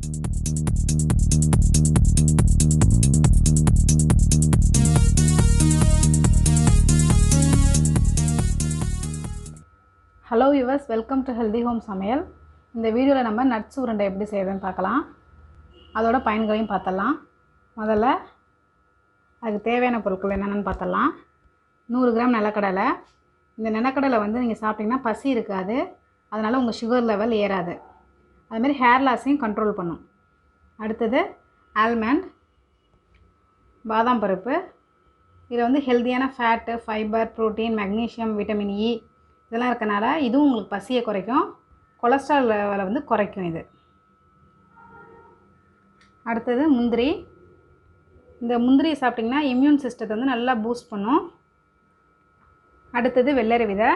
Hello viewers, welcome to healthy home சமையல். இந்த வீடியோவில் நம்ம நட்ஸ் உருண்டை எப்படி செய்கிறதுன்னு பார்க்கலாம். அதோட பயன்களையும் பார்த்துடலாம். முதல்ல அதுக்கு தேவையான பொருட்கள் என்னென்னு பார்த்துடலாம். 100 கிராம் நிலக்கடலை. இந்த நிலக்கடலை வந்து நீங்கள் சாப்பிட்டிங்கன்னா பசி இருக்காது, அதனால் உங்கள் சுகர் லெவல் ஏறாது. அதுமாதிரி ஹேர் லாஸையும் கண்ட்ரோல் பண்ணும். அடுத்தது ஆல்மண்ட், பாதாம் பருப்பு. இதில் வந்து ஹெல்த்தியான fat, fibre, protein, magnesium, vitamin E இதெல்லாம் இருக்கனால இதுவும் உங்களுக்கு பசியை குறைக்கும், கொலஸ்ட்ரால் லெவலை வந்து குறைக்கும் இது. அடுத்தது முந்திரி. இந்த முந்திரி சாப்பிட்டிங்கன்னா இம்யூன் சிஸ்டத்தை வந்து நல்லா பூஸ்ட் பண்ணும். அடுத்தது வெள்ளரி விதை.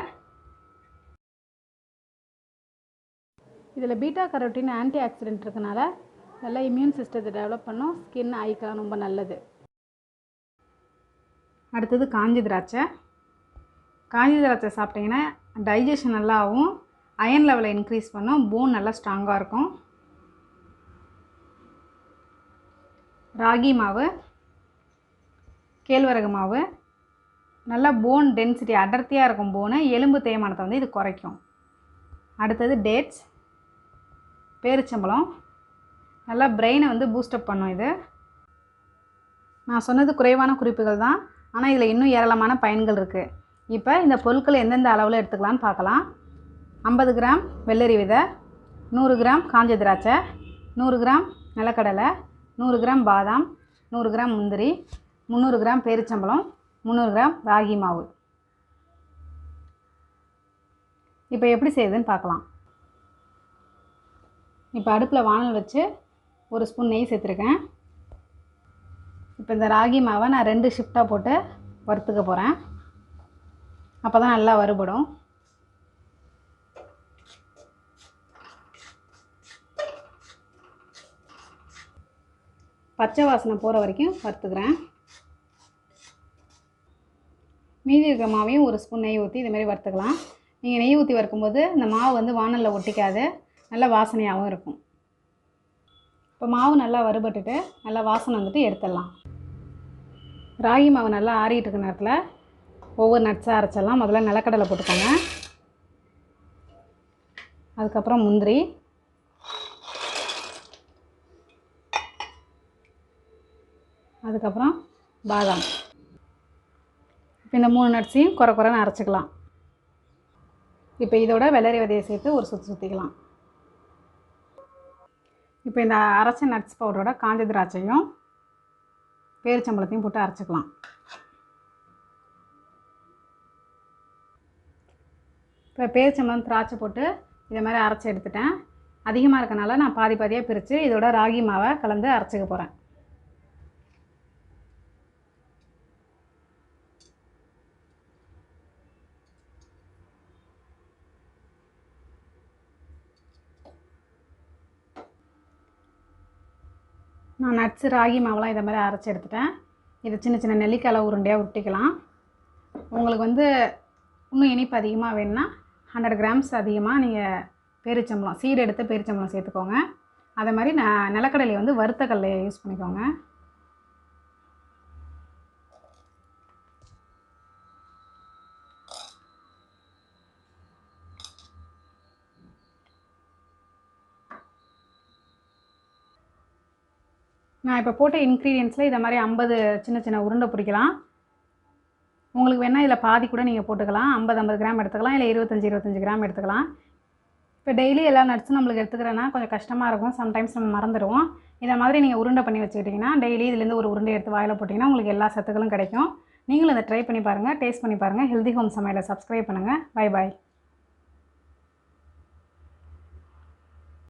இதில் பீட்டா கரோட்டின் ஆன்டி ஆக்சிடென்ட் இருக்கனால நல்லா இம்யூன் சிஸ்டத்தை டெவலப் பண்ணும், ஸ்கின் ஐக்கெல்லாம் ரொம்ப நல்லது. அடுத்தது காஞ்சி திராட்சை. காஞ்சி திராட்சை சாப்பிட்டிங்கன்னா டைஜஷன் நல்லா ஆகும், அயன் லெவலை இன்க்ரீஸ் பண்ணும், போன் நல்லா ஸ்ட்ராங்காக இருக்கும். ராகி மாவு, கேழ்வரகு மாவு. நல்லா போன் டென்சிட்டி அடர்த்தியாக இருக்கும் போனு, எலும்பு தேய்மானத்தை வந்து இது குறைக்கும். அடுத்தது டேட்ஸ், பேரிச்சம்பழம். நல்லா பிரெயினை வந்து பூஸ்டப் பண்ணும் இது. நான் சொன்னது குறைவான குறிப்புகள் தான், ஆனால் இதில் இன்னும் ஏராளமான பயன்கள் இருக்குது. இப்போ இந்த பொருட்களை எந்தெந்த அளவில் எடுத்துக்கலான்னு பார்க்கலாம். 50 கிராம் வெள்ளரி விதை, 100 கிராம் காஞ்ச திராட்சை, 100 கிராம் நிலக்கடலை, 100 கிராம் பாதாம், 100 கிராம் முந்திரி, 300 கிராம் பேரிச்சம்பழம், 300 கிராம் ராகி மாவு. இப்போ எப்படி செய்யுதுன்னு பார்க்கலாம். இப்போ அடுப்பில் வானல் வச்சு 1 ஸ்பூன் நெய் சேர்த்துருக்கேன். இப்போ இந்த ராகி மாவை நான் 2 ஷிஃப்டாக போட்டு வறுத்துக்க போகிறேன். அப்போ தான் நல்லா வறுபடும். பச்சை வாசனை போகிற வரைக்கும் வறுத்துக்கிறேன். மீதி இருக்க மாவையும் 1 ஸ்பூன் நெய் ஊற்றி இதுமாரி வறுத்துக்கலாம். நீங்கள் நெய் ஊற்றி வறுக்கும்போது இந்த மாவு வந்து வானலில் ஒட்டிக்காது, நல்லா வாசனையாகவும் இருக்கும். இப்போ மாவு நல்லா வறுபட்டுட்டு நல்லா வாசனை வந்துட்டு எடுத்துடலாம். ராகி மாவு நல்லா ஆறிட்டு இருக்க நேரத்தில் ஒவ்வொரு நட்ஸாக அரைச்சிடலாம். முதல்ல நிலக்கடலை போட்டுக்கோங்க, அதுக்கப்புறம் முந்திரி, அதுக்கப்புறம் பாதாம். இப்போ இந்த 3 நட்ஸையும் குறைன்னு அரைச்சிக்கலாம். இப்போ இதோட வெள்ளரி விதையை சேர்த்து ஒரு சுற்றிக்கலாம். இப்போ இந்த அரைச்ச நட்ஸ் பவுடரோட காஞ்ச திராட்சையும் பேரிச்சம்பழத்தையும் போட்டு அரைச்சிக்கலாம். இப்போ பேரிச்சம்பழம் திராட்சை போட்டு இதை மாதிரி அரைச்சி எடுத்துட்டேன். அதிகமாக இருக்கனால நான் பாதி பாதியாக பிரித்து இதோட ராகி மாவை கலந்து அரைச்சிக்க போகிறேன். நான் நட்ஸு ராகி மாவெலாம் இதை மாதிரி அரைச்சி எடுத்துட்டேன். இதை சின்ன சின்ன நெல்லிக்காய் உருண்டையாக உருட்டிக்கலாம். உங்களுக்கு வந்து இன்னும் இனிப்பு அதிகமாக வேணும்னா 100 கிராம்ஸ் அதிகமாக நீங்கள் பேரிச்சம்பழம் சீடு எடுத்து பேரிச்சம்பழம் சேர்த்துக்கோங்க. அதே மாதிரி நிலக்கடலையை வந்து வறுத்த கடலையை யூஸ் பண்ணிக்கோங்க. நான் இப்போ போட்ட இன்க்ரீடியன்ஸில் இதை மாதிரி 50 சின்ன சின்ன உருண்டை பிடிக்கலாம். உங்களுக்கு வேணால் இதில் பாதி கூட நீங்கள் போட்டுக்கலாம். 50 கிராம் எடுத்துக்கலாம், இல்லை 25 கிராம் எடுத்துக்கலாம். இப்போ டெய்லி எல்லா நட்ஸும் நம்மளுக்கு எடுத்துக்கிறேன்னா கொஞ்சம் கஷ்டமாக இருக்கும், சம்டைம்ஸ் நம்ம மறந்துடுவோம். இதை மாதிரி நீங்கள் உருண்டை பண்ணி வச்சுக்கிட்டிங்கன்னா டெய்லி இதுலேருந்து ஒரு உருண்டை எடுத்து வாயில் போட்டிங்கன்னா உங்களுக்கு எல்லா சத்துக்களும் கிடைக்கும். நீங்களும் இதை ட்ரை பண்ணி பாருங்கள், டேஸ்ட் பண்ணி பாருங்கள். ஹெல்தி ஹோம் சமையலை சப்ஸ்கிரைப் பண்ணுங்கள். Bye bye.